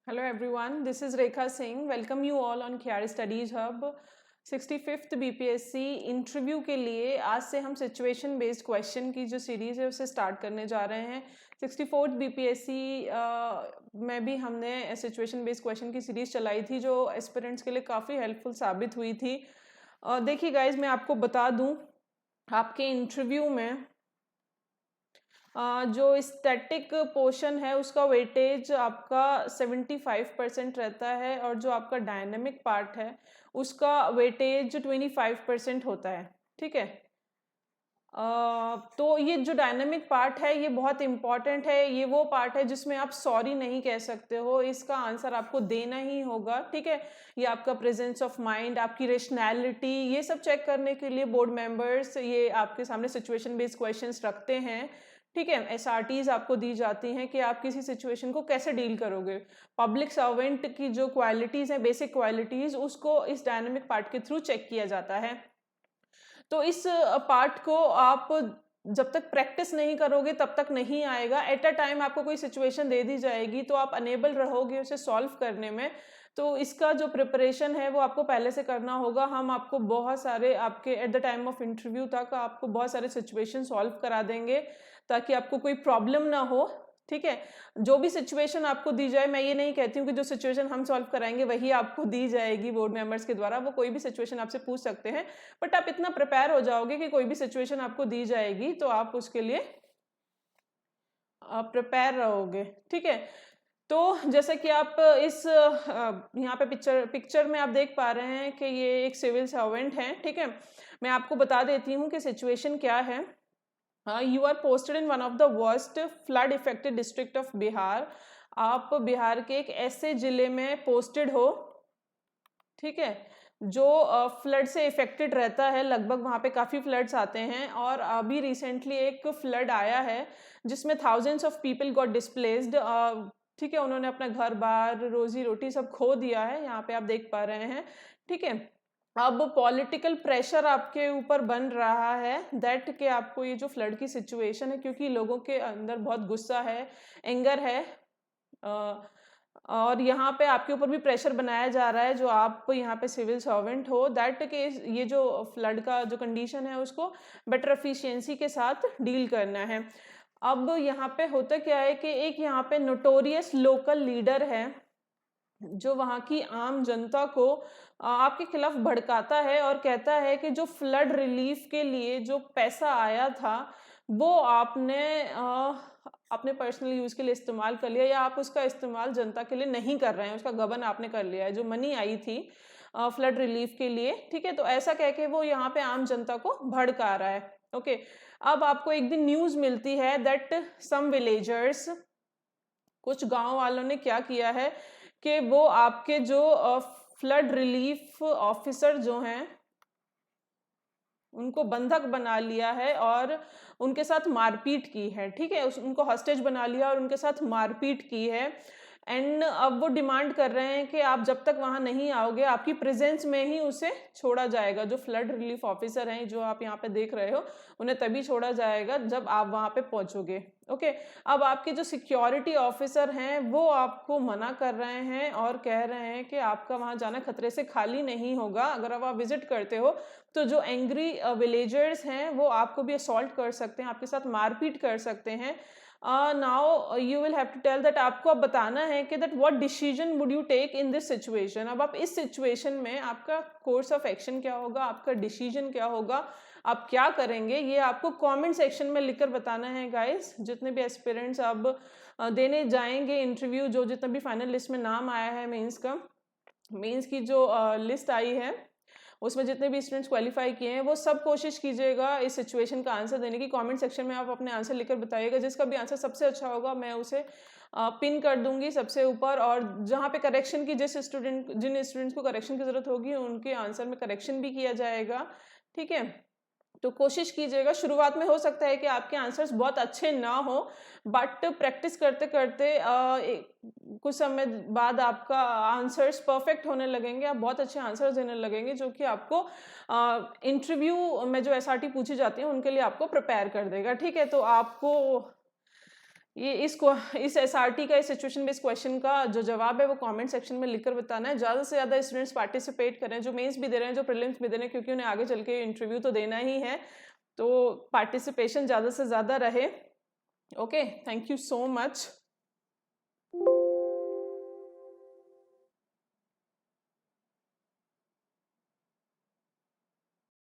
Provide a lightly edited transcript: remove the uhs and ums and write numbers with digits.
Hello everyone, this is Rekha Singh. Welcome you all on KR Studies Hub. 65th BPSC interview के लिए आज से हम situation based question की जो सीरीज़ है उसे स्टार्ट करने जा रहे हैं। 64th BPSC में भी हमने सिचुएशन बेस्ड क्वेश्चन की सीरीज़ चलाई थी जो एस्पिरेंट्स के लिए काफ़ी हेल्पफुल साबित हुई थी। देखिए गाइज, मैं आपको बता दूं, आपके इंटरव्यू में जो स्टैटिक पोर्शन है उसका वेटेज आपका 75% रहता है और जो आपका डायनेमिक पार्ट है उसका वेटेज 25% होता है। ठीक है। तो ये जो डायनेमिक पार्ट है ये बहुत इंपॉर्टेंट है। ये वो पार्ट है जिसमें आप सॉरी नहीं कह सकते हो, इसका आंसर आपको देना ही होगा। ठीक है। ये आपका प्रेजेंस ऑफ माइंड, आपकी रेशनैलिटी, ये सब चेक करने के लिए बोर्ड मेंबर्स ये आपके सामने सिचुएशन बेस्ड क्वेश्चंस रखते हैं। ठीक है। एसआरटीज आपको दी जाती हैं कि आप किसी सिचुएशन को कैसे डील करोगे। पब्लिक सर्वेंट की जो क्वालिटीज हैं, बेसिक क्वालिटीज, उसको इस डायनेमिक पार्ट के थ्रू चेक किया जाता है। तो इस पार्ट को आप जब तक प्रैक्टिस नहीं करोगे तब तक नहीं आएगा। एट अ टाइम आपको कोई सिचुएशन दे दी जाएगी तो आप अनेबल रहोगे उसे सॉल्व करने में। तो इसका जो प्रिपरेशन है वो आपको पहले से करना होगा। हम आपको बहुत सारे आपके at the time of interview तक आपको बहुत सारे सिचुएशन सॉल्व करा देंगे ताकि आपको कोई प्रॉब्लम ना हो। ठीक है। जो भी सिचुएशन आपको दी जाए, मैं ये नहीं कहती हूँ कि जो सिचुएशन हम सॉल्व कराएंगे वही आपको दी जाएगी बोर्ड मेंबर्स के द्वारा। वो कोई भी सिचुएशन आपसे पूछ सकते हैं, बट आप इतना प्रिपेयर हो जाओगे कि कोई भी सिचुएशन आपको दी जाएगी तो आप उसके लिए प्रिपेयर रहोगे। ठीक है। तो जैसे कि आप इस यहाँ पे पिक्चर में आप देख पा रहे हैं कि ये एक सिविल सर्वेंट है। ठीक है। मैं आपको बता देती हूँ कि सिचुएशन क्या है। You are posted in one of the worst flood affected district of Bihar. आप बिहार के एक ऐसे जिले में पोस्टेड हो, ठीक है, जो फ्लड से इफेक्टेड रहता है। लगभग वहाँ पे काफ़ी फ्लड्स आते हैं और अभी रिसेंटली एक फ्लड आया है जिसमें thousands of people got displaced. ठीक है। उन्होंने अपना घर बार, रोजी रोटी सब खो दिया है। यहाँ पे आप देख पा रहे हैं। ठीक है। अब पॉलिटिकल प्रेशर आपके ऊपर बन रहा है दैट कि आपको ये जो फ्लड की सिचुएशन है, क्योंकि लोगों के अंदर बहुत गुस्सा है, एंगर है, और यहाँ पे आपके ऊपर भी प्रेशर बनाया जा रहा है जो आप यहाँ पे सिविल सर्वेंट हो, दैट के ये जो फ्लड का जो कंडीशन है उसको बेटर एफिशिएंसी के साथ डील करना है। अब यहाँ पे होता क्या है कि एक यहाँ पे नोटोरियस लोकल लीडर है जो वहाँ की आम जनता को आपके खिलाफ भड़काता है और कहता है कि जो फ्लड रिलीफ के लिए जो पैसा आया था वो आपने अपने पर्सनल यूज के लिए इस्तेमाल कर लिया, या आप उसका इस्तेमाल जनता के लिए नहीं कर रहे हैं, उसका गबन आपने कर लिया है, जो मनी आई थी फ्लड रिलीफ के लिए। ठीक है। तो ऐसा कह के वो यहाँ पे आम जनता को भड़का रहा है। ओके। अब आपको एक दिन न्यूज मिलती है दैट सम विलेजर्स, कुछ गांव वालों ने क्या किया है कि वो आपके जो फ्लड रिलीफ ऑफिसर जो हैं उनको बंधक बना लिया है और उनके साथ मारपीट की है। ठीक है। उनको हॉस्टेज बना लिया और उनके साथ मारपीट की है। एंड अब वो डिमांड कर रहे हैं कि आप जब तक वहां नहीं आओगे आपकी प्रेजेंस में ही उसे छोड़ा जाएगा। जो फ्लड रिलीफ ऑफिसर हैं जो आप यहाँ पे देख रहे हो, उन्हें तभी छोड़ा जाएगा जब आप वहां पे पहुंचोगे। ओके। अब आपके जो सिक्योरिटी ऑफिसर हैं वो आपको मना कर रहे हैं और कह रहे हैं कि आपका वहां जाना खतरे से खाली नहीं होगा। अगर अब आप विजिट करते हो तो जो एंग्री विलेजर्स हैं वो आपको भी असॉल्ट कर सकते हैं, आपके साथ मारपीट कर सकते हैं। Now you will have to tell that, आपको अब बताना है कि that what decision would you take in this situation. अब आप इस सिचुएशन में आपका कोर्स ऑफ एक्शन क्या होगा, आपका डिसीजन क्या होगा, आप क्या करेंगे, ये आपको कमेंट सेक्शन में लिखकर बताना है गाइस। जितने भी एस्पिरेंट्स अब देने जाएंगे इंटरव्यू, जो जितना भी फाइनल लिस्ट में नाम आया है मेंस का, मेंस की जो लिस्ट आई है उसमें जितने भी स्टूडेंट्स क्वालिफाई किए हैं वो सब कोशिश कीजिएगा इस सिचुएशन का आंसर देने की। कमेंट सेक्शन में आप अपने आंसर लिखकर बताइएगा। जिसका भी आंसर सबसे अच्छा होगा मैं उसे पिन कर दूंगी सबसे ऊपर, और जहाँ पे करेक्शन की जिन स्टूडेंट्स को करेक्शन की जरूरत होगी उनके आंसर में करेक्शन भी किया जाएगा। ठीक है। तो कोशिश कीजिएगा। शुरुआत में हो सकता है कि आपके आंसर्स बहुत अच्छे ना हो, बट प्रैक्टिस करते करते कुछ समय बाद आपका आंसर्स परफेक्ट होने लगेंगे, आप बहुत अच्छे आंसर्स देने लगेंगे जो कि आपको इंटरव्यू में जो एसआरटी पूछी जाती है उनके लिए आपको प्रिपेयर कर देगा। ठीक है। तो आपको ये इस एसआरटी का, इस सिचुएशन बेस्ड क्वेश्चन का जो जवाब है वो कमेंट सेक्शन में लिखकर बताना है। ज़्यादा से ज़्यादा स्टूडेंट्स पार्टिसिपेट करें, जो मेंस भी दे रहे हैं, जो प्रीलिम्स भी दे रहे हैं, क्योंकि उन्हें आगे चल के इंटरव्यू तो देना ही है, तो पार्टिसिपेशन ज़्यादा से ज़्यादा रहे। Okay, thank you so much.